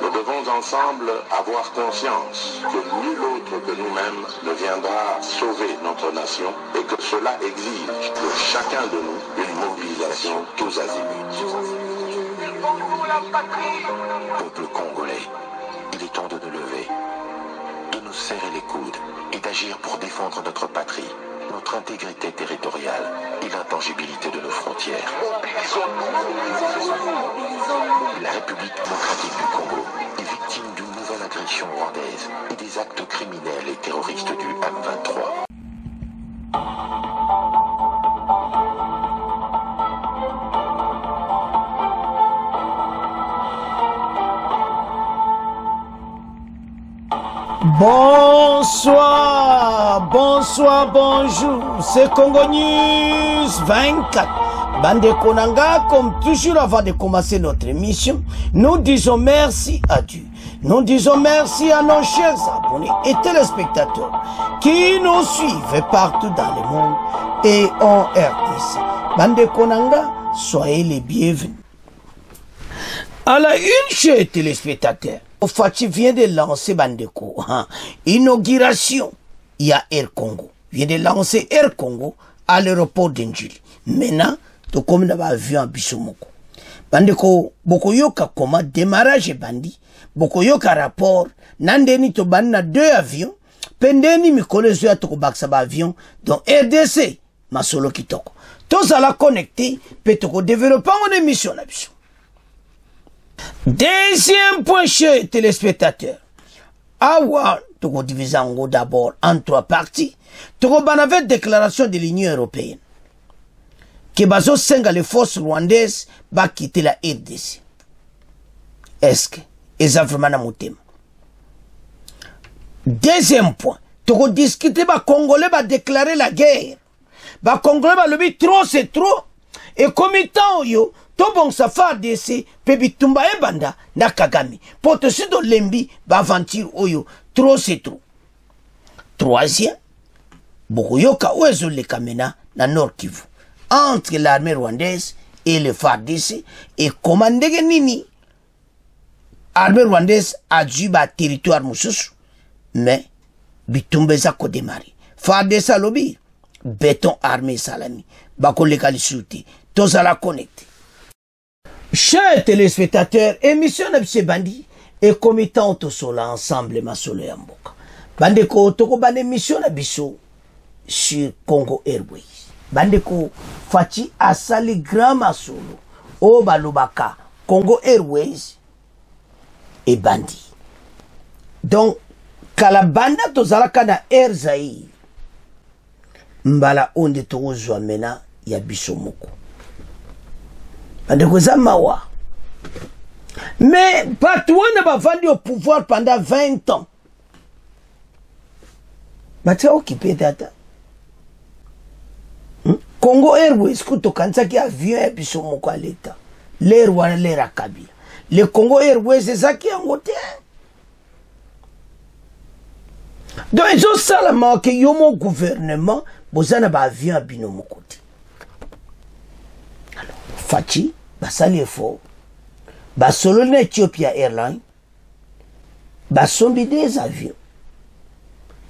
Nous devons ensemble avoir conscience que nul autre que nous-mêmes ne viendra sauver notre nation et que cela exige de chacun de nous une mobilisation tous azimuts. Peuple congolais, il est temps de nous lever, de nous serrer les coudes et d'agir pour défendre notre patrie, notre intégrité territoriale et l'intangibilité de nos frontières. La République démocratique du Congo est victime d'une nouvelle agression rwandaise et des actes criminels et terroristes du M23. Bonsoir, bonsoir, bonjour, c'est Congo News 24. Bande Konanga, comme toujours avant de commencer notre émission, nous disons merci à Dieu. Nous disons merci à nos chers abonnés et téléspectateurs qui nous suivent partout dans le monde et en RDC. Bande Konanga, soyez les bienvenus. À la une, chers téléspectateurs, Fachi vient de lancer Bandeko, inauguration, il y a Air Congo, vient de lancer Air Congo à l'aéroport d'Injili. Maintenant, tout comme dans l'avion à Bissomoko. Bandeko, boko yoka comment démarrage bandi, boko yoka rapport, nandeni to banna 2 avions, pendeni mikole zoya toko baksa ba avion, donc RDC, masolo kitoko. Tous à la connecter, peut toko développer une émission na biso. Deuxième point, chers téléspectateurs. Awa, Togo divisango d'abord en 3 parties. Togo banave déclaration de l'Union européenne. Que bazo senga les forces rwandaises va quitter la RDC. Est-ce que, ils ont vraiment motema? Deuxième point. Togo discuter ba Congolais va déclarer la guerre. Ba Congolais va lever trop c'est trop. Et comme temps yo, to bon safa desi pebi tumba ebanda na Kagame poto sido lembi ba aventure oyo trop c'est trop. Troisième, bokoyoka oezo le kamena na Nord Kivu entre l'armée rwandaise et le FARDC et commandé nini armée rwandaise a dû ba territoire mususu mais bitumba za ko démarrer FARDC alobi béton armée salami bako le kalisuti tous à la connecter. Chers téléspectateurs, émission de Bandi et committant tout cela ensemble ma solo yamboka. Bandeko toko bande émission na biso sur Congo Airways. Bandeko Fachi asali grand masolo o balobaka Congo Airways et Bandi. Donc kalabanda tozalaka na Air Zaïre. Mbala onde tozwa mena ya biso moko. Mais Patouane va vendu au pouvoir pendant 20 ans. Mais tu es occupé d'ata. Congo Airways, kuto kansa ki avion et puis son moko à l'État. Les Rwanda, les Rakabila. Le Congo Airways, c'est ça qui est en côté. Donc, ils ont seulement que mon gouvernement, vous avez un avion à bino mon côté. Fachi, basali effort, basolo na Ethiopia Airlines, basombi des avions,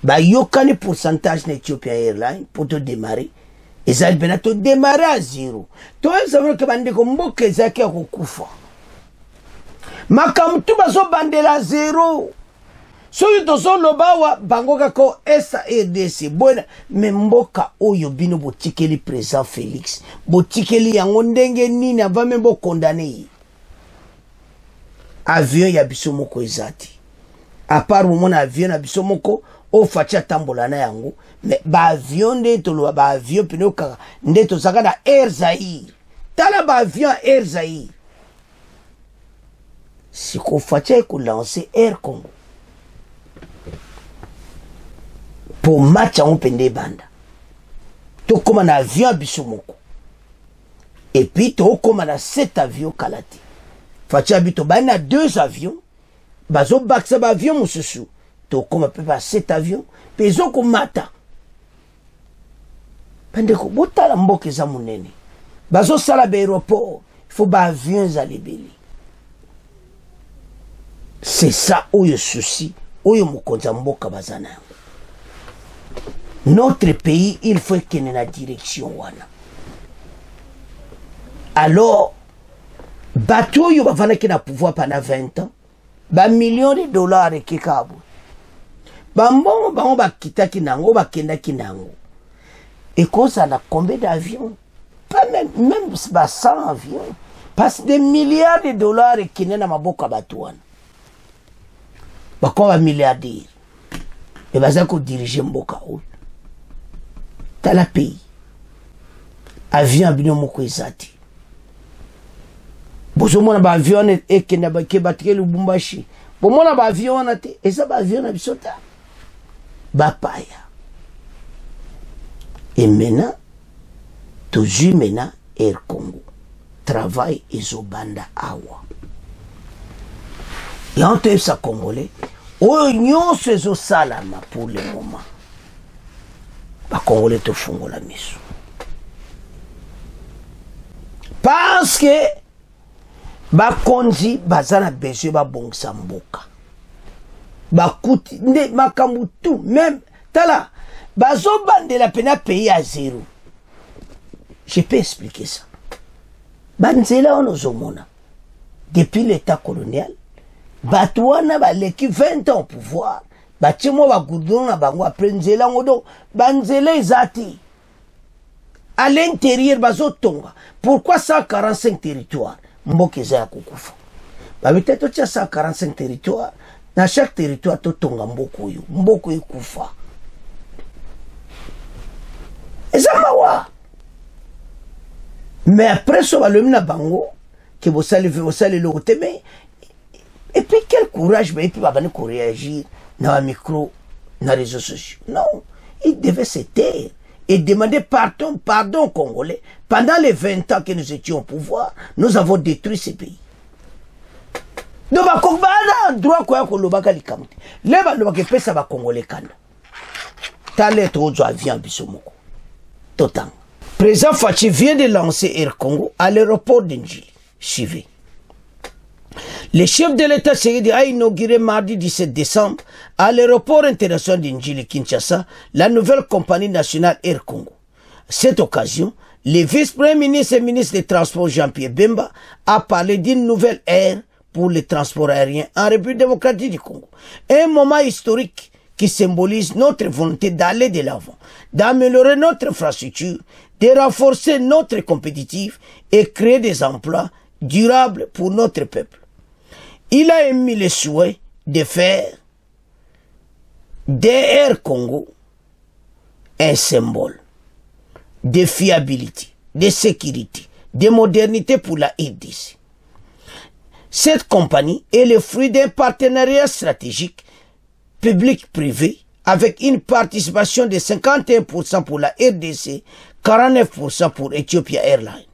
bayokani pourcentage na Ethiopia Airlines pour te démarrer, et ça ben te démarrer à 0. Toi, vous savez que bande ko mboke zaki ya kukufa. Makamtu baso bande la 0. Soyo tozo lobawa bangoka ko SARDC bona memboka oyo bino botikeli président Félix botikeli yango ndenge nini ava membo condamné avion ya biso moko ezati à part mon avion na biso moko o facha tambola na yango mais ba avion nde to lo ba avion pino kaka nde to saka na Air Zaïre tala ba avion Air Zaïre si ko facha ko lancer Air Congo pour match en pende banda. To comme un avion bisomoko. Et puis to comme un 7 avions kalati. Facha bito bana 2 avions. Bazo baksa ba avion mususu. To comme peu pas 7 avions. Pezo ko mata. Pandeko botala mboke za munene. Bazo sala ba aéroport. Il faut ba avions za libeli. C'est ça oyo souci oyo mokonzi mboka bazana. Notre pays, il faut qu'il y ait une direction wana. Alors, bateau yo bavana ki na pouvoir pendant 20 ans, ba millions de dollars et kikabu. Ba mbongo bango ba kita kinango ba kenda kinango. Et cause à la combien d'avions? Pas même ba 100 avions. Parce que des milliards de dollars et qui n'est na maboka batouane. Ba kon ba milliardaire. Et ba za ko diriger mboka ou. T'as la pays. Avion abino moko ezati. Bozomona ba avion et qui n'a pas ke batke Lubumbashi. Bomona ba avion na te, eza ba avion na bisota. Ba paya. Et maintenant, toujours maintenant, Air Congo travaille ezobanda awa. Et en tout ça congolais, oignon se salama pour le moment. Ba congolais te fongo la miso. Parce que ba konzi bazana besoin ba bongsa mboka. Ba kuti nde makambu tout même tala bazo bande la pena pays à zéro. Je peux expliquer ça. Banzela on ozomona depuis l'état colonial batouana ba leki 20 ans au pouvoir batimo ba goudron na bango après nzela ngodo banzela ezati à l'intérieur bazo tonga. Pourquoi 145 territoires mboka eza ya kukufa ba peut-être tia 145 territoires dans chaque territoire to tonga mboko ekufa ezamawa. Mais après ça va le mina bango que vous allez le mais et puis quel courage mais et puis va venir réagir dans un micro dans les réseaux sociaux. Non, il devait se taire et demander pardon congolais. Pendant les 20 ans que nous étions au pouvoir, nous avons détruit ce pays. Donc va kombana droit quoi ko lobaka likamte. Les ba lobaka pesa ba congolais kana. Ta lettre au avion bisomoko. Total. Président Fachi vient de lancer Air Congo à l'aéroport d'Njili. Suivez. Le chef de l'État Tshisekedi a inauguré mardi 17 décembre à l'aéroport international d'Njili Kinshasa la nouvelle compagnie nationale Air Congo. À cette occasion, le vice-premier ministre et ministre des Transports Jean-Pierre Bemba a parlé d'une nouvelle ère pour les transports aériens en République démocratique du Congo. Un moment historique qui symbolise notre volonté d'aller de l'avant, d'améliorer notre infrastructure, de renforcer notre compétitivité et créer des emplois durables pour notre peuple. Il a émis le souhait de faire d'Air Congo un symbole de fiabilité, de sécurité, de modernité pour la RDC. Cette compagnie est le fruit d'un partenariat stratégique public-privé avec une participation de 51% pour la RDC, 49% pour Ethiopia Airlines.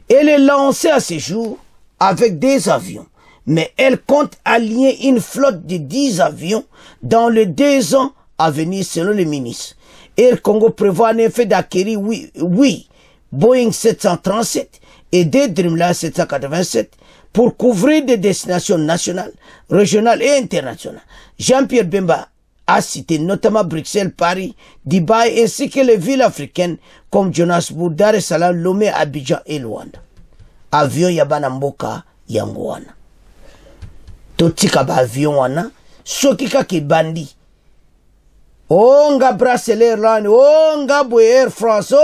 Elle est lancée à ce jour avec des avions, mais elle compte aligner une flotte de 10 avions dans les 2 ans à venir selon le ministre. Air Congo prévoit en effet d'acquérir 8 Boeing 737 et 2 Dreamliner 787 pour couvrir des destinations nationales, régionales et internationales. Jean-Pierre Bemba a cité notamment Bruxelles, Paris, Dubaï ainsi que les villes africaines comme Johannesburg, Dar es Salaam, Lomé, Abidjan et Luanda. Avion yabana mboka yango wana. Totika ba avion wana, soki kaki bandi. Onga Brussels Airlines, onga Boe Air France,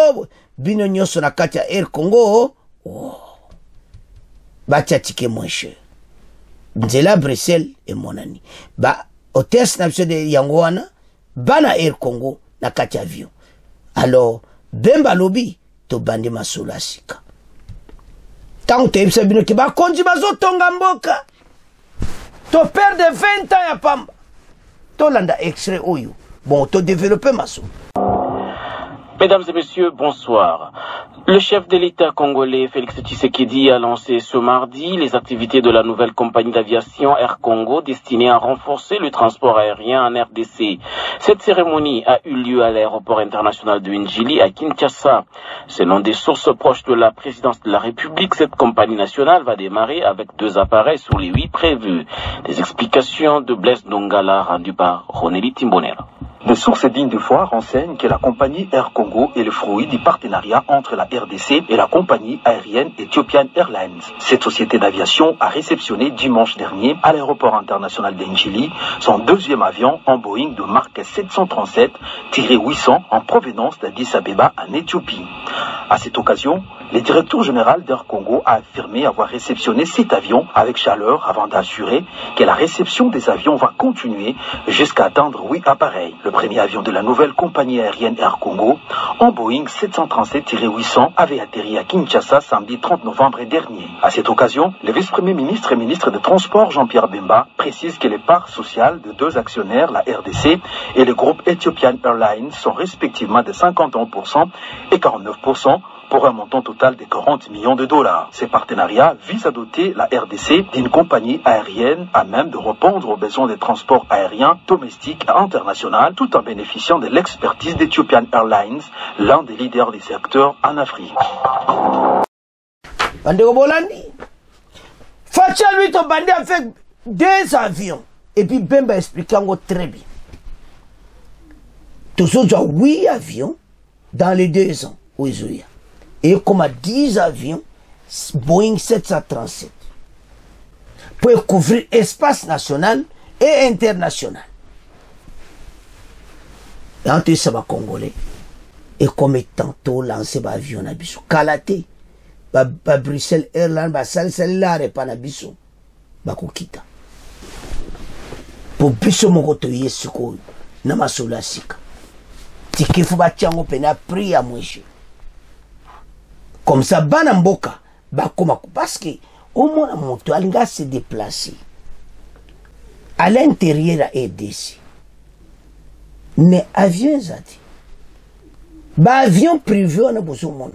bino nyoso na kati ya Air Congo, batia tike moins cher. Nzela Bruxelles et monani. Ba hôtesse na biso de yango wana, bana Air Congo na kati avion. Alors, Bemba lobi, to bandi masula sika. Tant que tu bino ki ba konji bazo tonga mboka. To perdre 20 ans ya pamba. To landa extrait oyo. Bon, to développer maso. Mesdames et messieurs, bonsoir. Le chef de l'État congolais, Félix Tshisekedi, a lancé ce mardi les activités de la nouvelle compagnie d'aviation Air Congo destinée à renforcer le transport aérien en RDC. Cette cérémonie a eu lieu à l'aéroport international de Njili à Kinshasa. Selon des sources proches de la présidence de la République, cette compagnie nationale va démarrer avec 2 appareils sur les 8 prévus. Des explications de Blaise Dongala rendues par Roneli Timbonera. Des sources dignes de foi renseignent que la compagnie Air Congo est le fruit du partenariat entre la RDC et la compagnie aérienne Ethiopian Airlines. Cette société d'aviation a réceptionné dimanche dernier à l'aéroport international d'Njili son 2e avion en Boeing de marque 737-800 en provenance d'Addis Abeba en Éthiopie. À cette occasion, le directeur général d'Air Congo a affirmé avoir réceptionné cet avion avec chaleur avant d'assurer que la réception des avions va continuer jusqu'à atteindre 8 appareils. Le premier avion de la nouvelle compagnie aérienne Air Congo, en Boeing 737-800, avait atterri à Kinshasa samedi 30 novembre dernier. À cette occasion, le vice-premier ministre et ministre des Transports Jean-Pierre Bemba précise que les parts sociales de 2 actionnaires, la RDC et le groupe Ethiopian Airlines, sont respectivement de 51% et 49%, pour un montant total de 40 millions de dollars. Ces partenariats visent à doter la RDC d'une compagnie aérienne à même de répondre aux besoins des transports aériens domestiques et internationaux, tout en bénéficiant de l'expertise d'Ethiopian Airlines, l'un des leaders du secteur en Afrique. Facha lui to bandé avec 2 avions. Et puis Bemba explique très bien. Tous autres ont 8 avions dans les 2 ans. Et comme à 10 avions Boeing 737 pour couvrir l'espace national et international. Entre ça va Congolais et comme tantôt lancé par avion na biso Kalaté ba Bruxelles Airlines ba salsala repa na biso ba kokita pour biso moko to yesuko na masolo asika tikifu ba tiango pena prix ya mwisho. Comme ça, Banamboka, parce que au moins, moto alinga se déplacer à l'intérieur de la RDC. Mais avion zati, avion privé on a besoin de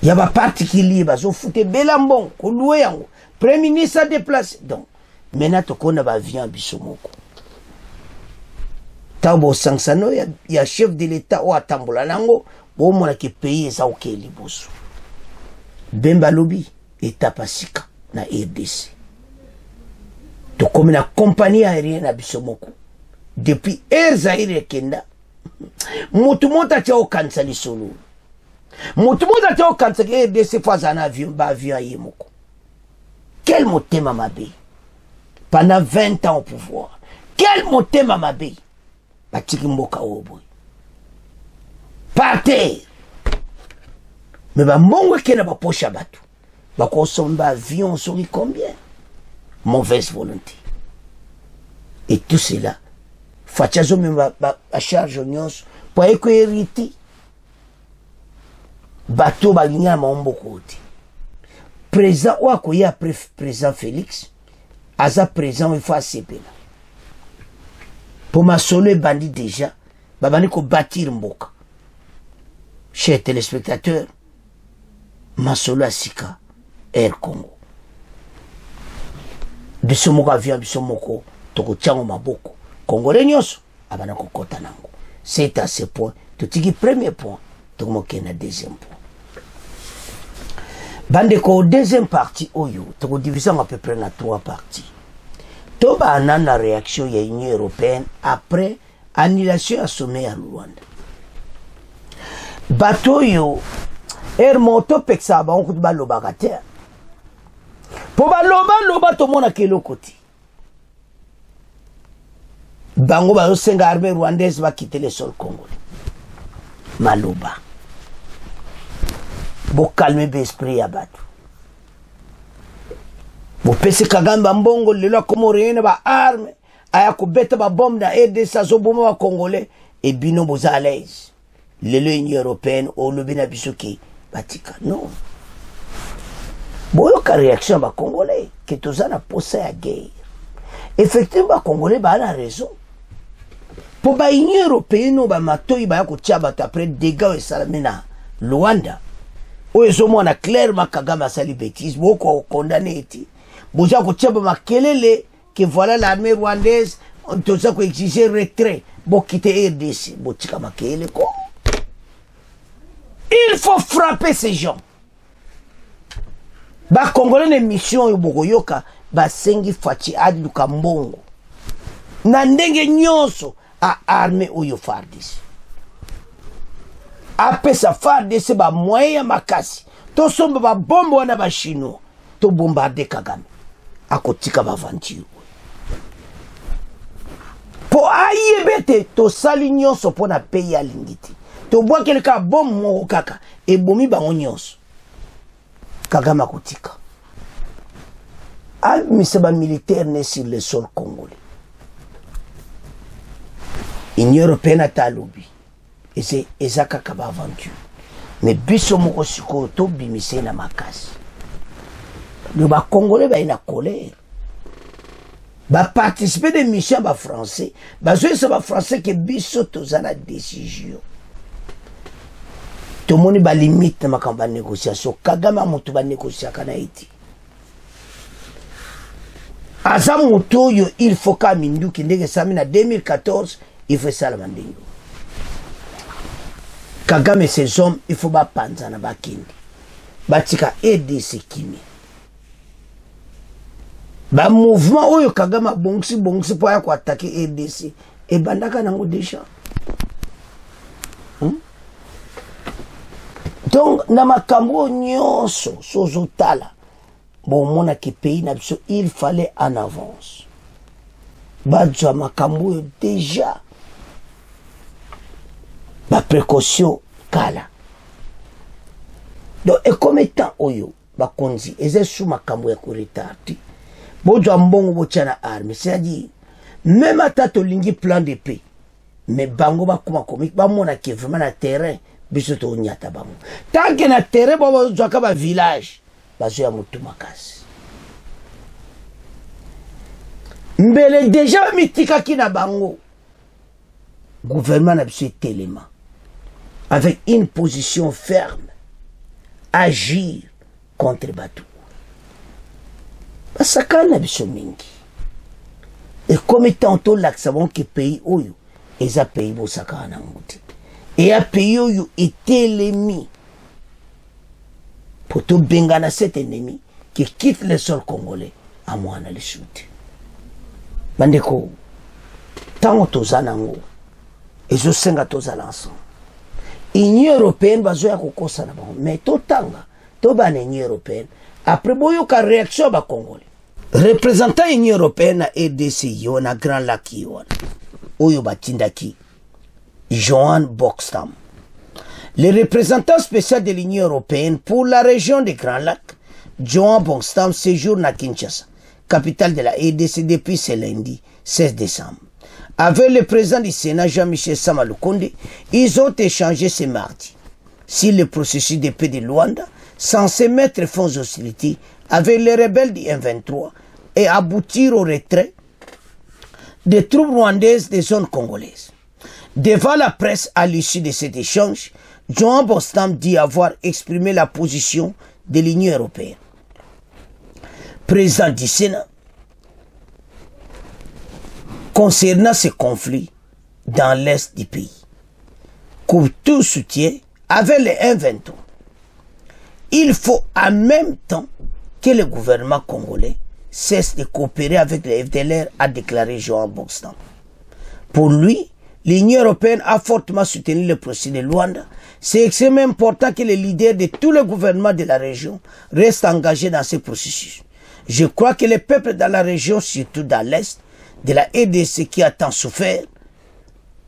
il y a pas particulier, bazo fouté belambon, ko loué yango. Premier ministre a déplacé. Donc, maintenant to kona ba avion bisomoko. Tabo sangsano ya chef de l'État ou atambola nango. Bon, mon qui paye ça ok liboso. Bemba lobby étape sika na RDC. To comme la compagnie aérienne à Bisomoko. Depuis Air Zaire Kenda. Mutumonta teo kansali solo. Mutumonta teo kansali RDC fois un avion ba avion yemoko. Quel motema mabé. Pendant 20 ans au pouvoir. Quel motema mabé. Batiki mboka oboy. Par terre. Mais bah mongo qui n'a pas poche à bateau. Bah consomme avion sur combien? Mauvaise volonté. Et tout cela, Fachazo même à charge nyons pour hériter. Bateau ba linya mambo côté. Présent ou akoya présent Félix, aza présent il faut accepter. Pour ma solo bandit déjà, bah bani ko bâtir mboka. Chers téléspectateurs, Masolo Asika, Air Congo. Bisomoko avion, bisomoko, toko tchango maboko. Congolais nyonso, abana kokota nango. C'est à ce point, totiki premier point, toko moke na deuxième point. Bandeko, deuxième partie, oyo, toko division à peu près na 3 parties. Toba anana réaction ya Union européenne après annulation à sommet à Luanda. Bateau yo er moto peksa ba on ba loba terre po ba loba to mona kelo koti bango ba senga armée rwandaise va quitter le sol congolais maloba bo calmer l'esprit ya bato bo pese kagamba mbongo lelo komorena ba arme aya ko beta ba bombe na aide sa zo bomo wa congolais et bino boza à l'aise l'Union européenne ou le Benabisoki Batika. Non. Bon, il y a une réaction à Congolais qui est posé à guerre. Effectivement, Congolais a raison. Pour l'Union européenne, on va après dégâts et salamina. Luanda. Où est-ce qu'on a clairement Kagame sali bêtise, beaucoup condamné. Boja Koutiaba makelele que voilà l'armée rwandaise, tout ça qui exigeait retrait, bon quitter RDC, botika makelele quoi. Il faut frapper ces gens. Ba Congolais ne mission yo bokoyoka ba sengi fachi adluka mbongo. Na ndenge nyonso a armée oyo FARDC. Apesa FARDC ba moyen makasi. To somba ba bombo wana ba chino. To bombarder Kagame. Akotika ba aventure. Po ayebete to sali nyonso pona pays ya lingiti. To bwa keleka bom moko kaka e bomi bango nyonso. Kagame akotika. Miseba militaire ne sur le sol congolais. Union européenne a talobi. Et c'est Ezaka Kaba aventure. Mais biso moko siko to bimise na makasi. Le ba congolais ba ina colère. Ba participer des missions ba français. Ba zo ba français que biso to zana décision. To moni ba limite na makamba négociation. Kagame mutu ba négocier kana iti. Asa mutu yo il faut ka mindu ki ndenge samina 2014 il faut ça la mandingo. Kagame et ses hommes, il faut pas panza na bakindi. Batika aider ce kimi. Ba mouvement oyo Kagame bongsi pour attaquer RDC. Et bandaka nango déjà. Donc na makambo nyonso sozotala. Bon mona ki pays na biso il fallait en avance. Badja makambo déjà. Ba précaution kala. Donc et comme étant oyo ba konzi eze sous makambo ya ko retarder. Bojo mbongo bochana arme, c'est-à-dire même atato lingi plan de paix. Mais bango ba kuma komik ba mona ki vraiment na terrain biso to nyata bango. Tant que na terrain ba zoka ba village ba zo ya mutu makasi. Mbele déjà mitika ki na bango. Gouvernement na biso téléma. Avec une position ferme, agir contre Batou. Basakana biso mingi. Et comme tantôt l'accent que pays oyo, et a pays bo sakana ngouti. Et a pays oyo était l'ennemi. Pour tout bengana cet ennemi qui quitte le sol congolais à moi na le sud. Bandeko, tant tozanango, et je senga tozalanson. Union européenne bazoya kokosa na bango mais totanga to ba Union européenne après boyo ka réaction ba congolais représentant Union européenne na RDC yo na Grand Lac yo oyo batindaki Johan Bokstam, le représentant spécial de l'Union européenne pour la région des Grands Lacs. Johan Bokstam séjourne à Kinshasa, capitale de la RDC depuis ce lundi 16 décembre. Avec le président du Sénat, Jean-Michel Sama Lukonde, ils ont échangé ce mardi sur le processus de paix de Luanda, censé mettre fin aux hostilités avec les rebelles du M23 et aboutir au retrait des troupes rwandaises des zones congolaises. Devant la presse à l'issue de cet échange, Johan Bokstam dit avoir exprimé la position de l'Union européenne. Président du Sénat, concernant ce conflit dans l'est du pays, que tout soutien avec les M23, il faut en même temps que le gouvernement congolais cesse de coopérer avec les FDLR, a déclaré Johan Bokstam. Pour lui, l'Union européenne a fortement soutenu le processus de Luanda. C'est extrêmement important que les leaders de tous les gouvernements de la région restent engagés dans ce processus. Je crois que les peuples dans la région, surtout dans l'Est, de la RDC qui a tant souffert,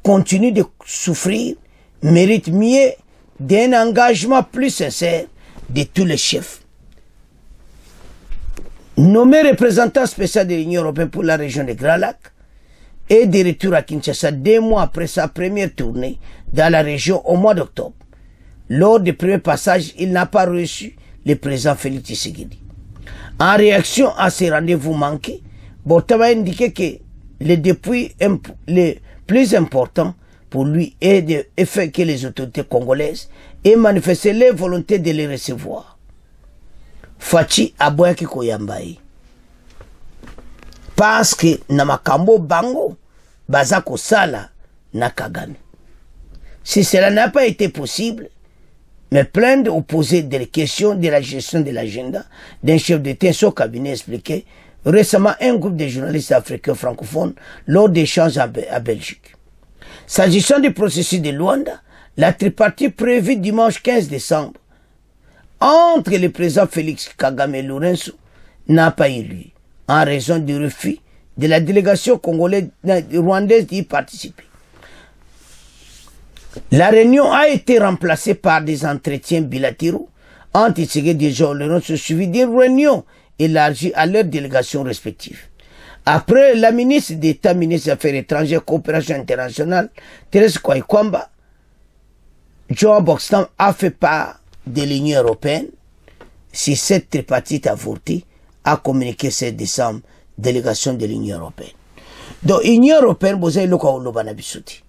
continue de souffrir, mérite mieux d'un engagement plus sincère de tous les chefs. Nommé représentant spécial de l'Union européenne pour la région des Grands Lacs, et de retour à Kinshasa 2 mois après sa première tournée dans la région au mois d'octobre. Lors du premier passage, il n'a pas reçu le président Félix Tshisekedi. En réaction à ces rendez-vous manqués, Bokstam a indiqué que depuis le plus important pour lui est de faire que les autorités congolaises aient manifesté leur volonté de les recevoir. Fachi aboyaki koyambai. Parce que na makambo bango bazako sala na Kagame. Si cela n'a pas été possible, me plaindre ou poser des questions de la gestion de l'agenda d'un chef d'État, son cabinet expliquait récemment un groupe de journalistes africains francophones lors d'échanges à Belgique. S'agissant du processus de Luanda, la tripartite prévue dimanche 15 décembre entre le président Félix Kagame et Lourenço n'a pas eu lieu en raison du refus de la délégation congolaise rwandaise d'y participer. La réunion a été remplacée par des entretiens bilatéraux entre Tshisekedi et Jean Lourenço suivis d'une réunion élargie à leurs délégations respectives. Après la ministre d'État, ministre des Affaires étrangères, coopération internationale, Thérèse Kwaikwamba, John Boxtam a fait part de l'Union européenne. Si cette tripartite avortée a communiqué 7 décembre, délégation de l'Union européenne. Donc, l'Union européenne, vous avez le cas où l'on a bisouti.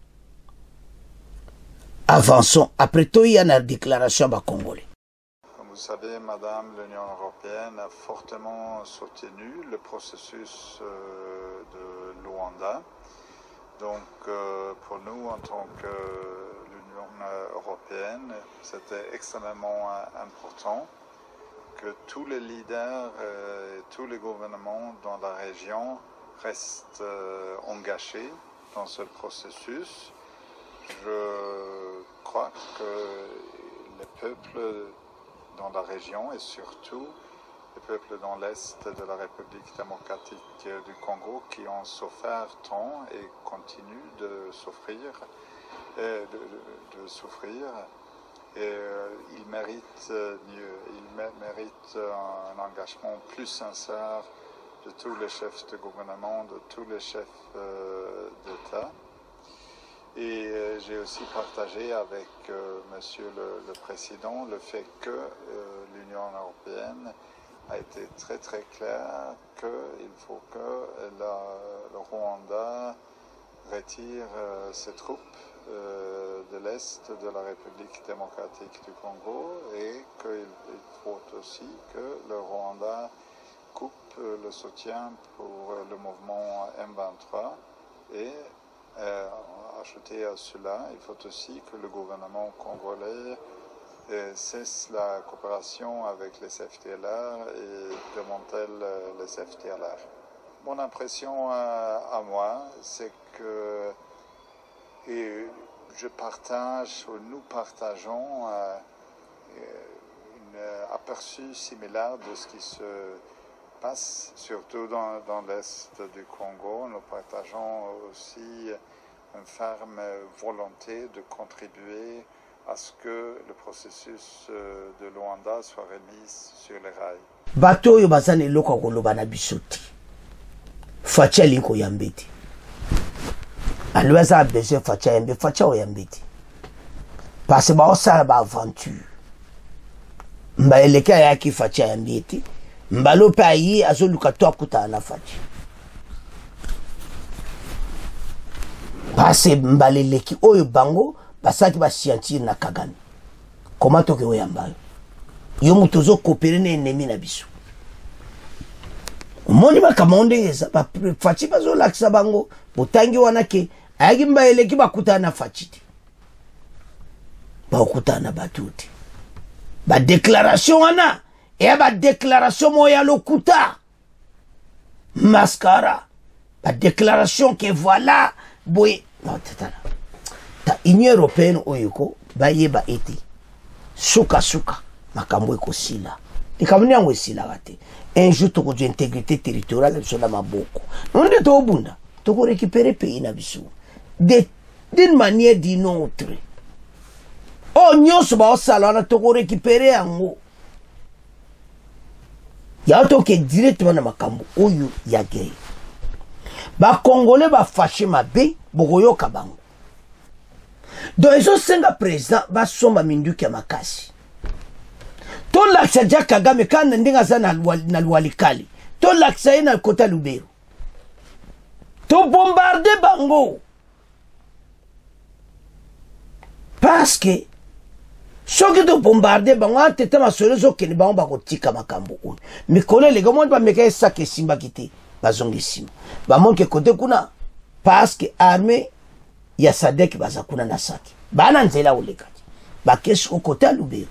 Avançons. Après tout, il y a une déclaration à Congolais. Comme vous savez, Madame, l'Union européenne a fortement soutenu le processus de Luanda. Donc, pour nous, en tant que l'Union européenne, c'était extrêmement important que tous les leaders et tous les gouvernements dans la région restent engagés dans ce processus. Je crois que les peuples dans la région et surtout les peuples dans l'Est de la République démocratique du Congo qui ont souffert tant et continuent de souffrir, ils méritent mieux, ils méritent un engagement plus sincère de tous les chefs de gouvernement, de tous les chefs d'État. Et j'ai aussi partagé avec Monsieur le Président le fait que l'Union européenne a été très très claire qu'il faut que le Rwanda retire ses troupes de l'Est de la République démocratique du Congo et qu'il faut aussi que le Rwanda coupe le soutien pour le mouvement M23 et ajouter à cela, il faut aussi que le gouvernement congolais cesse la coopération avec les FDLR et démantèle les FDLR. Mon impression à moi, c'est que je partage, ou nous partageons un aperçu similaire de ce qui se passe, surtout dans l'Est du Congo. Nous partageons aussi une ferme volonté de contribuer à ce que le processus de Luanda soit remis sur les rails. Bato yo bazane loko koloba na bisoti. Facha linko yambeti. Alweza besoin facha yambe facha o yambeti. Parce ba osala ba aventure. Mba eleka yaki facha yambeti. Mba lope ayi azoluka to akuta na facha. Parce mbaleleki oyo bango basaki ba scientifique na Kagame. Comment toke oyamba? Yo mutozo coopérer na ennemi na biso. Moni ba kamondeza ba fachi bazo lakisa bango botangi wana ke ayaki mbaleleki bakuta na fachi. Ba okuta na batuti. Ba déclaration wana et ba déclaration moya lokuta. Mascara. Ba déclaration que voilà boy non tata ta Union européenne oyoko ba yeba eti suka makambo ekosila likamuni yango esila gate un jour toko de intégrité territoriale sur la maboko onde to bunda toko récupérer pays na biso d'une manière d'une autre oh nyonso ba osala na toko récupérer yango ya toke directement na makambo oyo ya gay ba Congolais ba fâché mabe bokoyo kabango donc ezo senga président ba somba minduki ya makasi to laksa ja Kagame kana ndinga za na Lualikali to laksa na kota Lubero to bombarder bango parce que soki to bombarder bango atete masolo ezokende bango bakotika makambo oyo mikolo elega moni bameka esaka esimbaki te bazongi nsima bamonke kote kuna parce que armée ya sadek baza kuna na saki bana nzela oleka te bakesi kokote ya lubero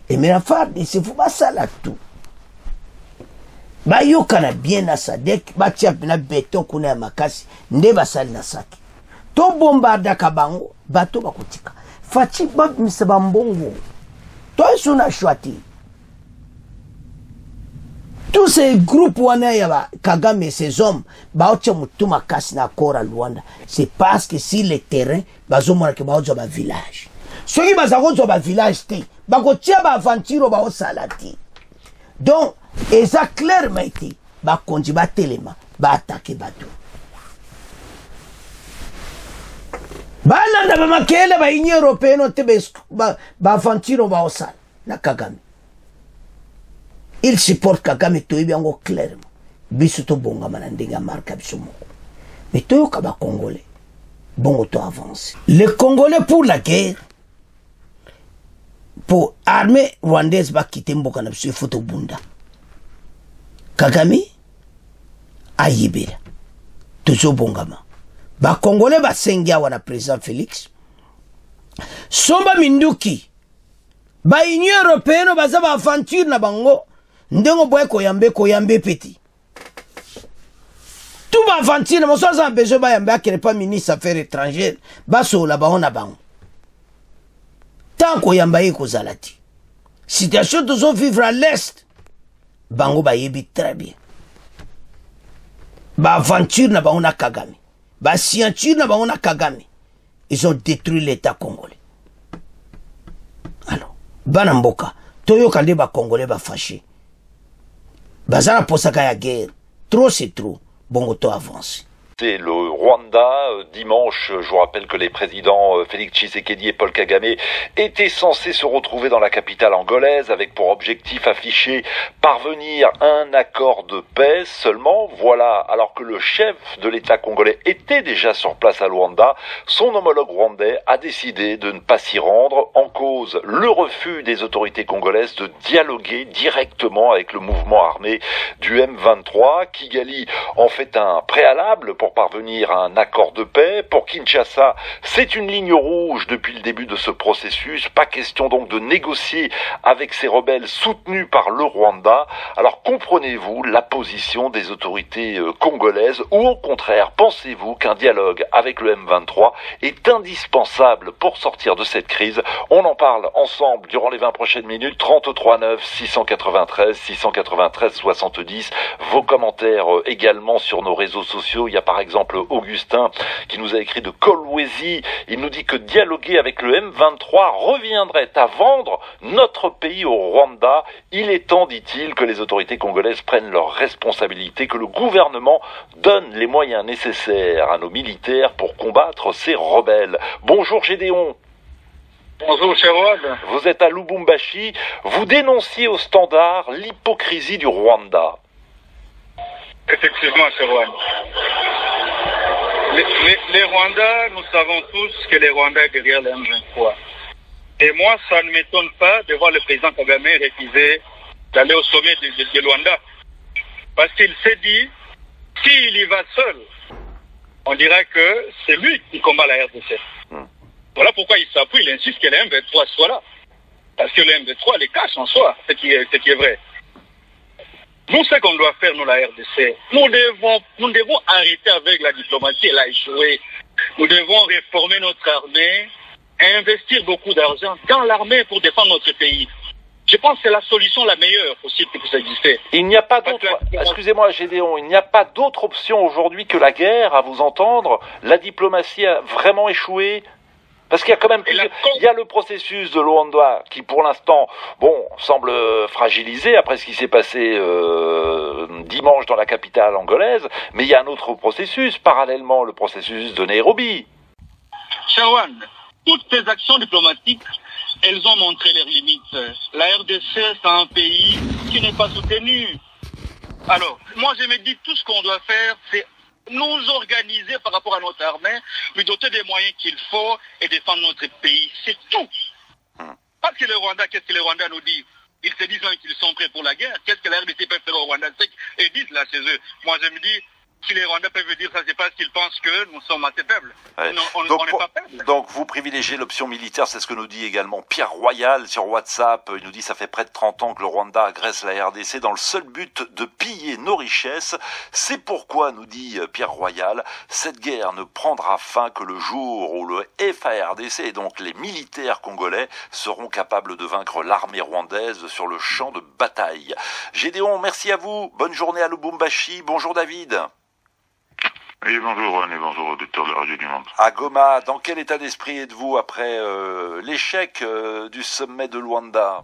emena FARDC fo basala tu bayokana bien na sadek batia na beton kuna ya makasi nde basali na saki to bombardaka bango bato bakotika Fachi babimisa bambongo. Toi sur na choisi. Tous ces groupes wana ya Kagame et ses hommes baotia mutuma kasi na kora Luanda. C'est parce que si le terrain bazomona ke baozo ba village. Soki bazakozo ba village te, bakotia ba aventure ba osalati. Donc, eza clairement été ba konji ba telema ba attaquer bateau. Balanda ba makele ba Union européenne te ba aventure ba osala na Kagame. Il supporte Kagame to yango clairement. Biso to bonga manandinga marka biso moko. Mais to ka ba congolais. Bon to avance. Les Congolais pour la guerre pour armée rwandaise ba quitter mboka na biso foto bunda. Kagame ayibela. Toujours bongama. Ba Congolais ba sengia wana président Félix somba minduki ba Union européenne baza ba aventure na bango ndengo boye koyambe petit tout ba aventure na mosoza besoin ba yambe akere pas ministre affaires étrangères baso la ba ona bango tant koyamba yeko zalati situation de vivre à l'est bango ba yebi très bien ba aventure na bango na Kagame ba scienture na baona Kagame ils ont détruit l'état congolais. Alors bana mboka toyo kande ba congolais ba fâché bazana posaka ya guerre trop c'est trop bongo to avance. C'est le Rwanda. Dimanche, je vous rappelle que les présidents Félix Tshisekedi et Paul Kagame étaient censés se retrouver dans la capitale angolaise avec pour objectif affiché parvenir à un accord de paix seulement. Voilà, alors que le chef de l'État congolais était déjà sur place à Luanda, son homologue rwandais a décidé de ne pas s'y rendre. En cause, le refus des autorités congolaises de dialoguer directement avec le mouvement armé du M23. Kigali en fait un préalable pour parvenir à un accord de paix. Pour Kinshasa, c'est une ligne rouge depuis le début de ce processus. Pas question donc de négocier avec ces rebelles soutenus par le Rwanda. Alors comprenez-vous la position des autorités congolaises ou au contraire, pensez-vous qu'un dialogue avec le M23 est indispensable pour sortir de cette crise? On en parle ensemble durant les 20 prochaines minutes. 33 9 693 693 70. Vos commentaires également sur nos réseaux sociaux. Il y a par exemple Augustin qui nous a écrit de Kolwezi. Il nous dit que dialoguer avec le M23 reviendrait à vendre notre pays au Rwanda. Il est temps, dit-il, que les autorités congolaises prennent leurs responsabilités, que le gouvernement donne les moyens nécessaires à nos militaires pour combattre ces rebelles. Bonjour Gédéon. Bonjour Sherwood. Vous êtes à Lubumbashi. Vous dénonciez au Standard l'hypocrisie du Rwanda. Effectivement, Sherwood. Les Rwandais, nous savons tous que les Rwandais sont derrière le M23. Et moi, ça ne m'étonne pas de voir le président Kagame refuser d'aller au sommet de Luanda. Parce qu'il s'est dit, s'il y va seul, on dirait que c'est lui qui combat la RDC. Voilà pourquoi il s'appuie, il insiste que le M23 soit là. Parce que le M23 les cache en soi, ce qui est vrai. Nous, ce qu'on doit faire, nous, la RDC, nous devons arrêter avec la diplomatie, elle a échoué. Nous devons réformer notre armée et investir beaucoup d'argent dans l'armée pour défendre notre pays. Je pense que c'est la solution la meilleure possible qui puisse exister. Il n'y a pas d'autre, excusez-moi Gédéon, il n'y a pas d'autre option aujourd'hui que la guerre, à vous entendre. La diplomatie a vraiment échoué. Parce qu'il y a quand même il y a le processus de Luanda qui pour l'instant, semble fragilisé après ce qui s'est passé dimanche dans la capitale angolaise, mais il y a un autre processus, parallèlement le processus de Nairobi. Shawan, toutes ces actions diplomatiques, elles ont montré leurs limites. La RDC, c'est un pays qui n'est pas soutenu. Alors, moi je me dis tout ce qu'on doit faire, c'est nous organiser par rapport à notre armée, lui doter des moyens qu'il faut et défendre notre pays. C'est tout. Parce que le Rwanda, qu'est-ce que le Rwanda nous dit? Ils se disent qu'ils sont prêts pour la guerre. Qu'est-ce que la RDC peut faire au Rwanda? Ils disent là chez eux. Moi je me dis, si les Rwandais peuvent dire ça, c'est parce qu'ils pensent que nous sommes assez faibles. Ouais. On n'est pas faibles. Donc vous privilégiez l'option militaire, c'est ce que nous dit également Pierre Royal sur WhatsApp. Il nous dit ça fait près de 30 ans que le Rwanda agresse la RDC dans le seul but de piller nos richesses. C'est pourquoi, nous dit Pierre Royal, cette guerre ne prendra fin que le jour où le FARDC, et donc les militaires congolais, seront capables de vaincre l'armée rwandaise sur le champ de bataille. Gédéon, merci à vous. Bonne journée à Lubumbashi. Bonjour David. Oui, bonjour Juan et bonjour auditeur de la Radio du Monde. À Goma, dans quel état d'esprit êtes-vous après l'échec du sommet de Luanda?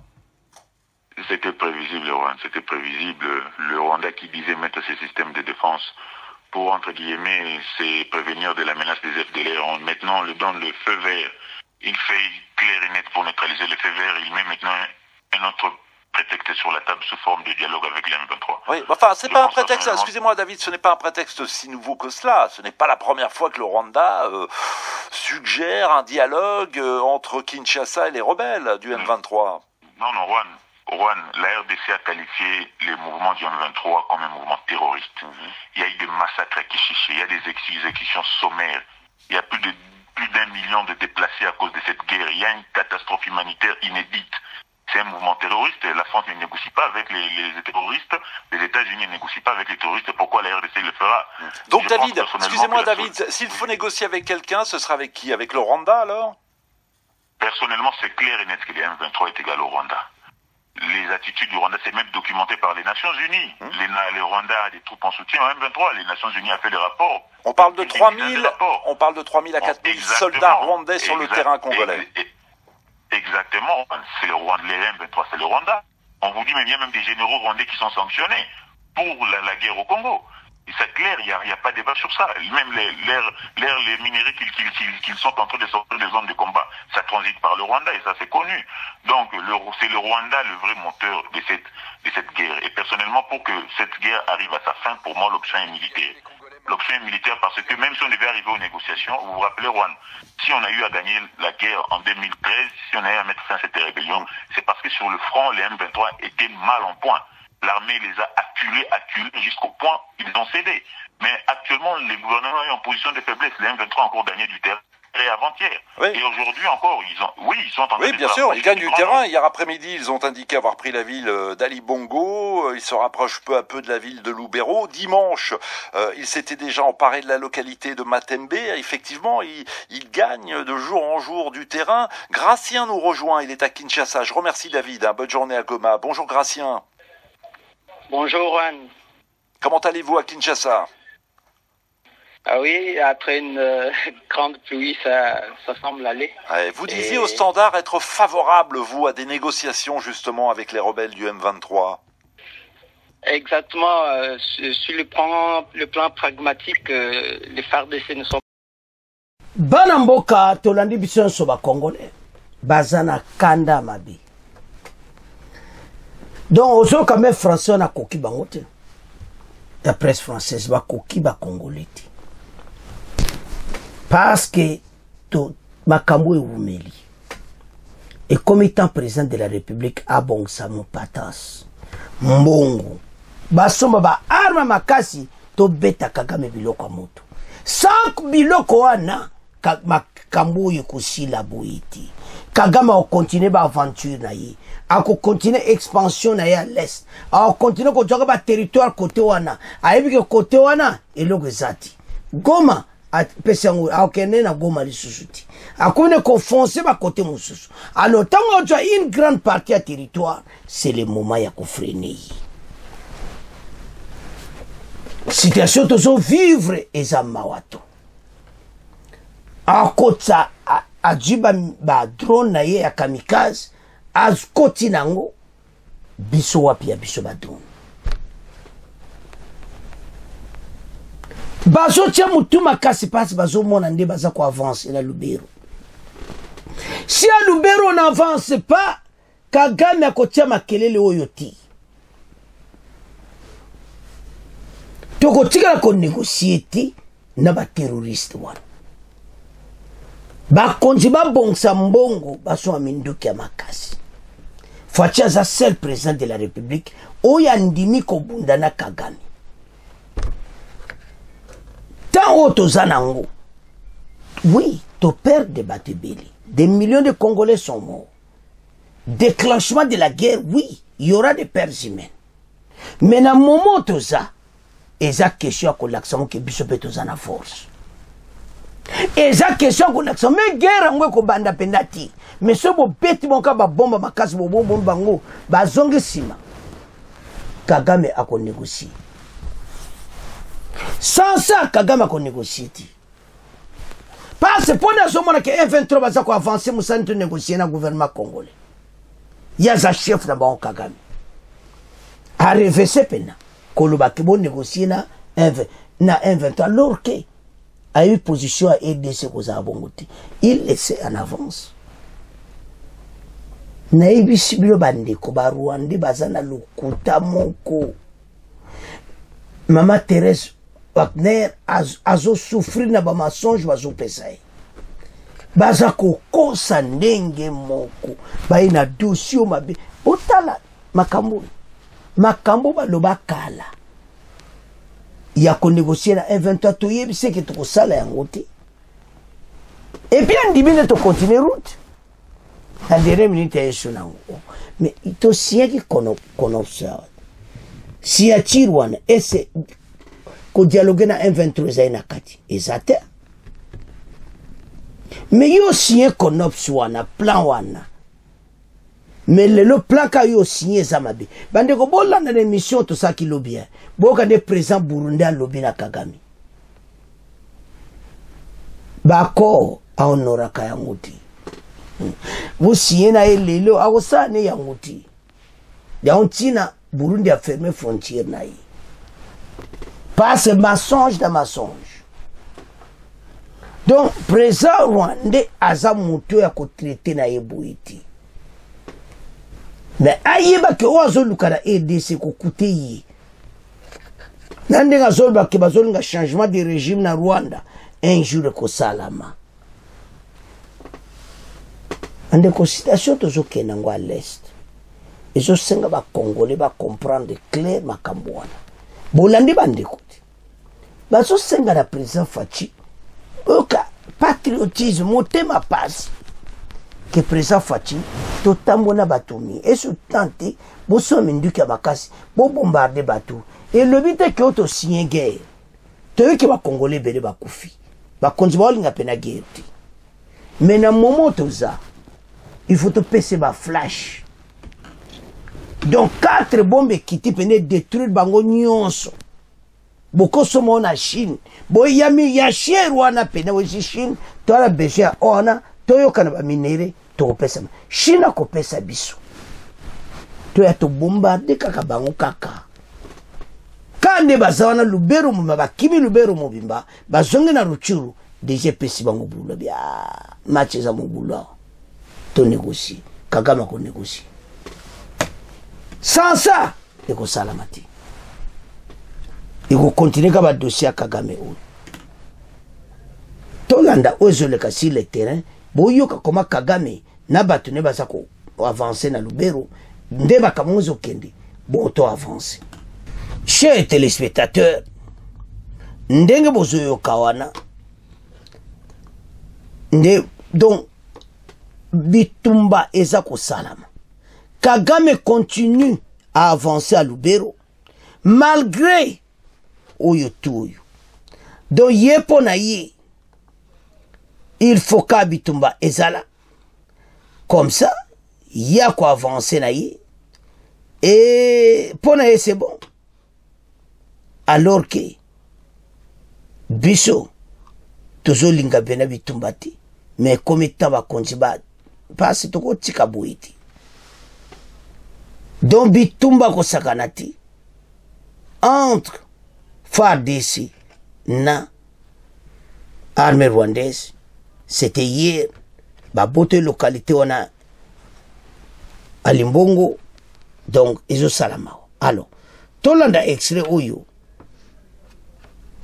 C'était prévisible, Juan, c'était prévisible. Le Rwanda qui disait mettre ses systèmes de défense pour, entre guillemets, c'est prévenir de la menace des FDLR. Maintenant, le donne le feu vert. Il fait clair et net pour neutraliser le feu vert. Il met maintenant un autre prétexte sur la table sous forme de dialogue avec les M23. Oui, enfin, c'est pas un prétexte, excusez-moi David, ce n'est pas un prétexte aussi nouveau que cela. Ce n'est pas la première fois que le Rwanda suggère un dialogue entre Kinshasa et les rebelles du M23. Non, Juan, la RDC a qualifié les mouvements du M23 comme un mouvement terroriste. Il y a eu des massacres à Kishiché, il y a des exécutions sommaires, il y a plus d'1 million de déplacés à cause de cette guerre, il y a une catastrophe humanitaire inédite. C'est un mouvement terroriste, la France ne négocie pas avec les terroristes, les États-Unis ne négocient pas avec les terroristes, pourquoi la RDC le fera? Donc David, excusez-moi David, s'il faut négocier avec quelqu'un, ce sera avec qui? Avec le Rwanda alors? Personnellement, c'est clair et net que les M23 est égal au Rwanda. Les attitudes du Rwanda, c'est même documenté par les Nations Unies. Le Rwanda a des troupes en soutien au M23, les Nations Unies a fait des rapports. On parle de 3000 à 4000 soldats rwandais sur le terrain congolais. Exactement, c'est le Rwanda, les M23, c'est le Rwanda. On vous dit, mais il y a même des généraux rwandais qui sont sanctionnés pour la guerre au Congo. Et c'est clair, il n'y a pas de débat sur ça. Même les minéraux qu'ils sont en train de sortir des zones de combat, ça transite par le Rwanda et ça c'est connu. Donc c'est le Rwanda le vrai moteur de cette guerre. Et personnellement, pour que cette guerre arrive à sa fin, pour moi l'option est militaire. L'option est militaire parce que même si on devait arriver aux négociations, vous vous rappelez Juan, si on a eu à gagner la guerre en 2013, si on a eu à mettre fin à cette rébellion, c'est parce que sur le front, les M23 étaient mal en point. L'armée les a acculés jusqu'au point où ils ont cédé. Mais actuellement, les gouvernements sont en position de faiblesse. Les M23 ont encore gagné du terrain avant-hier. Oui. Et aujourd'hui encore, ils sont en train de... Oui, bien sûr, ils gagnent du terrain. Hier après-midi, ils ont indiqué avoir pris la ville d'Ali Bongo. Ils se rapprochent peu à peu de la ville de Lubero. Dimanche, ils s'étaient déjà emparés de la localité de Matembe. Effectivement, ils gagnent de jour en jour du terrain. Gratien nous rejoint, il est à Kinshasa. Je remercie David. Bonne journée à Goma. Bonjour Gratien. Bonjour Juan. Comment allez-vous à Kinshasa? Ah oui, après une grande pluie, ça semble aller. Ouais, vous disiez au Standard être favorable, vous, à des négociations justement avec les rebelles du M23. Exactement. Sur le plan pragmatique, les FARDC ne sont pas... Banamboka, tolandi biso soba congolais. Bazana kanda mabi. Donc, aux quand même français, on a coquille bangote. La presse française va coquille ba congolais. Parce que Makambo est oumeli. Et comme étant président de la République, Abong Samo Patas, Mbongo, Basomba ba arma makasi, to beta Kagame biloko moto. 5 biloko wana, Makambo yukusi la boiti. Kagame a continué ba aventure na ye. A continué expansion na ye à l'est. A continué ko joga ba territoire côté wana. A yebi ke côté wana, eloko zati. Goma, pesango akene na Goma lisusuti akune konfoncer ba côté mususu alors tango tu as une grande partie à territoire c'est le moment ya ko freiner situation tozo vivre ezama wato akotsa ajiba ba drone na ye ya kamikaze azkoti nango biso wapi ya biso ba drone bazo tia mutuma kasi pasi bazo mona nde baza ko avancer na Lubero. Si à Lubero on n'avance pas, Kagame akotia makelele oyo ti. Toko tika ko négocier ti na baterroriste wana bakonzi babongisa mbongo baswa minduki ya makasi Fachi aza seul président de la République oyo andimi kobunda na Kagame tant oyo toza nango oui topère de Batebeli des millions de Congolais sont morts déclenchement de la guerre oui il y aura des pertes humaines mais na moment toza eza question ya kolakisa ke biso pe toza na force eza question ya kolakisa me guerre yango ekobanda penda ti mais so bobeti bonka babomba makasi bobomba bango bazongi nsima Kagame akonégocie sans ça Kagame akonégocie ti parce que pour nazomona ke M23 baza ko avancer musani to négocier na gouvernement congolais yaza chef na bango Kagame a reversé pena koloba ke bon négocier na M23 alors que a eu position à RDC koza bongote il laissait en avance na ibisi bilo bandeko ba Rwanda bazana lokuta moko Mama Thérèse Wagner azo souffrir na ba mensonge bazo pesa baza kokosa ndenge moko baina dossier mabe otala makambo baloba kala ya ko négocier na M23 to yebise ke to kosala yango te et puis ndibine to continuer route en dernière minute ya yesu nango mais to siya ki kono ça si ya tirwana ese ko dialoguer na M23 zaina kati ezate mais yo siya kono wana plan wana mais le plan ka yo signé zamabe bande ko bolanda na émission to ça qui lo bien boka de président Burundi alobi na Kagame bako a honora ka yanguti vous signé na elelo a osane yanguti ya ontina Burundi a fermé frontière na yi passe mensonge dans mensonge donc président Rwandais aza muto ya ko traiter na yeboiti mais ayeba ke ozo lukara EDC ko kuteyi nande nga zolba ke bazolinga changement de régime na Rwanda un jour ko salama ande ko situation tozo kenango à l'est ezo senga ba congolais ba comprendre clair makambo wana bolandi bande kuti bazo senga na président Fachi oka patriotisme motema passe que président Fachi to tambona batumi et sous tante bo so minduki ya makasi bo bombarder bateau et le but est que auto signer guerre to que ba congolais bele ba kufi ba konzi ba linga pena guerre mais na moment toza il faut te passer ba flash donc 4 bombes qui ti pene détruire bango nyonso boko somo na Chine bo yami ya chien wana pena we Chine to la beja ona to yokana ba minere to pesa China ko pesa biso to ya to bombarder kaka bango kaka kande bazawana lubero mu bakimi lubero mu bimba bazonge na ruchuru deje pesi bango bulo bia match za mu bulo to négocier Kagame ko négocier sans ça et ko salamati et ko continuer ka ba dossier Kagame o to landa ozole ka sur le terrain boyoka koma Kagame na bato ne baza ko avancer na lubero nde bakamozo kende bo to avancer. Chers téléspectateurs, ndenge bozoyo kawana nde donc bitumba eza ko salama. Kagame continue à avancer à Lubero malgré oyo tuyo. Donc yepo na ye il faut ka bitumba ezala comme ça y a quoi avancer na ye et pour na ye c'est bon. Alors que biso tozo linga bena bitumbati mais comme taba konjiba parce toko tika boiti donc bitumba ko sakanati entre FARDC na armée rwandaise c'était hier ba bote localité wana alimbongo donc izo salama alors tolanda extrait oyo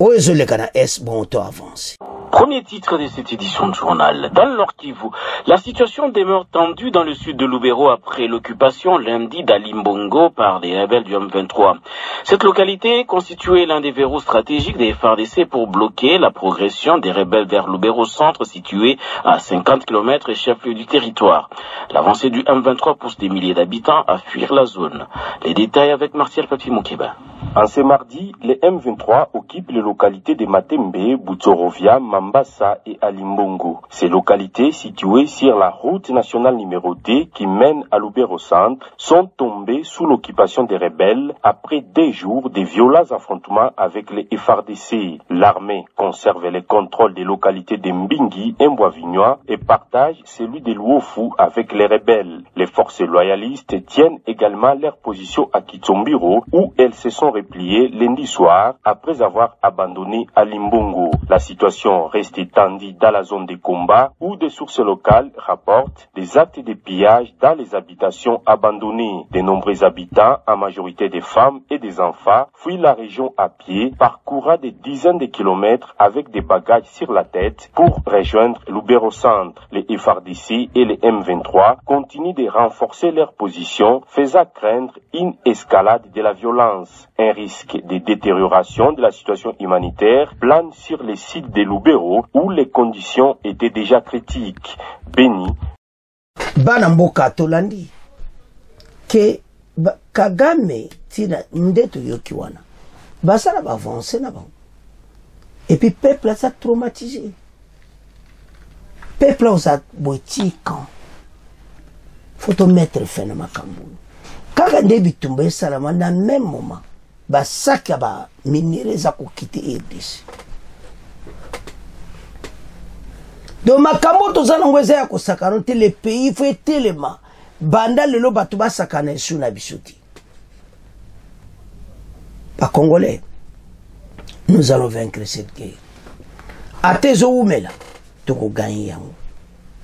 Oezo le kana es bon to avance. Premier titre de cette édition de journal. Dans le Nord Kivu, la situation demeure tendue dans le sud de Lubero après l'occupation lundi d'Alimbongo par des rebelles du M23. Cette localité constituait l'un des verrous stratégiques des FARDC pour bloquer la progression des rebelles vers Lubero centre situé à 50 km et chef-lieu du territoire. L'avancée du M23 pousse des milliers d'habitants à fuir la zone. Les détails avec Martial Papi Moukeba. En ce mardi, les M23 occupent les localités de Matembe, Butsorovia, Mambasa et Alimbongo. Ces localités, situées sur la route nationale numéro 2 qui mène à Lubero Centre, sont tombées sous l'occupation des rebelles après 2 jours de violents affrontements avec les FARDC. L'armée conserve le contrôle des localités de Mbingi et Mboavignois et partage celui de Luofu avec les rebelles. Les forces loyalistes tiennent également leur position à Kitsombiro où elles se sont repliées lundi soir après avoir abandonné Alimbongo. La situation reste tendue dans la zone de combat où des sources locales rapportent des actes de pillage dans les habitations abandonnées. De nombreux habitants, en majorité des femmes et des enfants, fuient la région à pied, parcourant des dizaines de kilomètres avec des bagages sur la tête pour rejoindre Lubero Centre. Les FARDC et les M23 continuent de renforcer leur position, faisant craindre une escalade de la violence. Un risque de détérioration de la situation humanitaire plane sur les sites de Lubero où les conditions étaient déjà critiques. Béni. Banamboka tolandi ke Kagame tina ndeto yokiwana basala ba avancer na ba. Et puis peuple ça traumatisé. Peuple ça boitika. Faut te mettre fin na makambu. Kaga ndebi tumbe salama na même moment. Basaka ba minere za kokite RDC. Donc makambo tozana ngweza ya kosakana te le pays faut telema banda lelo batu basakana esu na bisuti. Pas congolais. Nous allons vaincre cette guerre. Atezo umela toko gagner yango.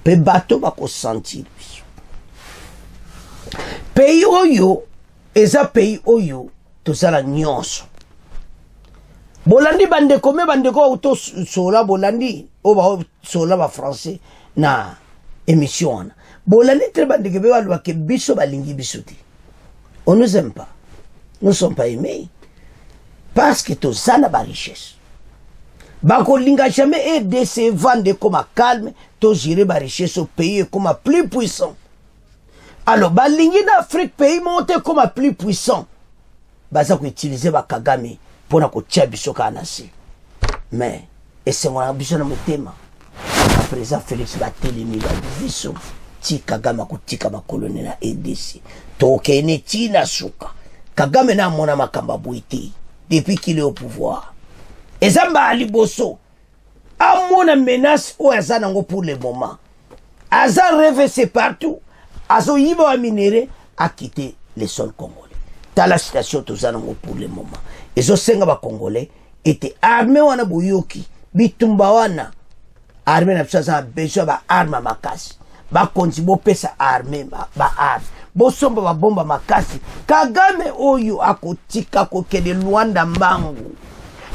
Pe bato bako sentir biso. Pays oyo eza pays oyo tozala nyonso. Bolandi bande kome bande ko auto sola bolandi oba sola ba français na émission. Bolandi tre bande ke bewa ke biso balingi bisuti. On nous aime pas. Nous sommes pas aimés. Parce que tozana ba richesse. Bako linga jamais RDC vendre comme calme, to gérer ba richesse au pays comme plus puissant. Alors balingi d'Afrique pays monter comme plus puissant. Baza ko utiliser ba Kagame pour na ko tia biso kanasi. Mais et c'est moi biso na motema. Président Félix Batelemi ba biso ti Kagame ko tika ba colonel na RDC. To kene ti na suka. Kagame na mona makamba boité depuis qu'il est au pouvoir. Et Zamba Aliboso a mon menace ou azanango pour le moment. Azan rêve c'est partout. Azo yiba wa minéré a quitté les sols congolais. Dans la situation tozanango pour le moment. Et zo senga ba congolais étaient armés wana boyoki bitumba wana armé na psaza besoin ba arme makasi. Ba konti bo pesa armé ba arme. Bo somba ba bomba makasi. Kagame oyo akotika ko kede Luanda mbangu.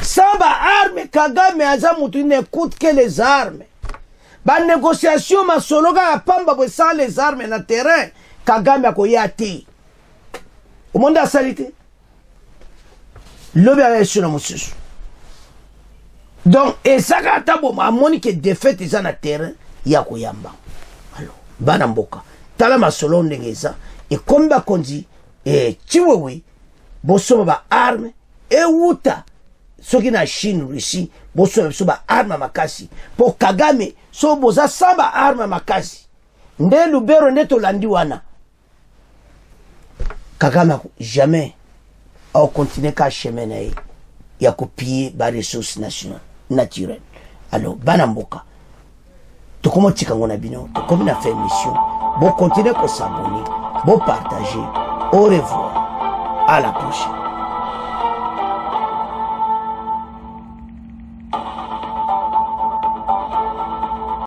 Samba arme Kagame aza mutu n'écoute que les armes. Ba négociation masologa pamba bo sans les armes na terrain Kagame akoyati. Au monde a salité. Lobi a sur na mususu. Donc ezaka tabo amoni que défaite eza na terrain ya koyamba. Alors bana mboka tala masolo ndengeza et komba konzi et chiwewe boso ba arme et wuta soki na Chine Russie boso ba arme makasi pour Kagame so boza samba arme makasi nde Lubero nde to landi wana Kagame jamais au continuer ka chemin na ya copier ba ressources naturelles. Alors bana mboka to komo tika ngona bino to komi na faire mission bon continuer ko s'abonner bon partager au revoir à la prochaine.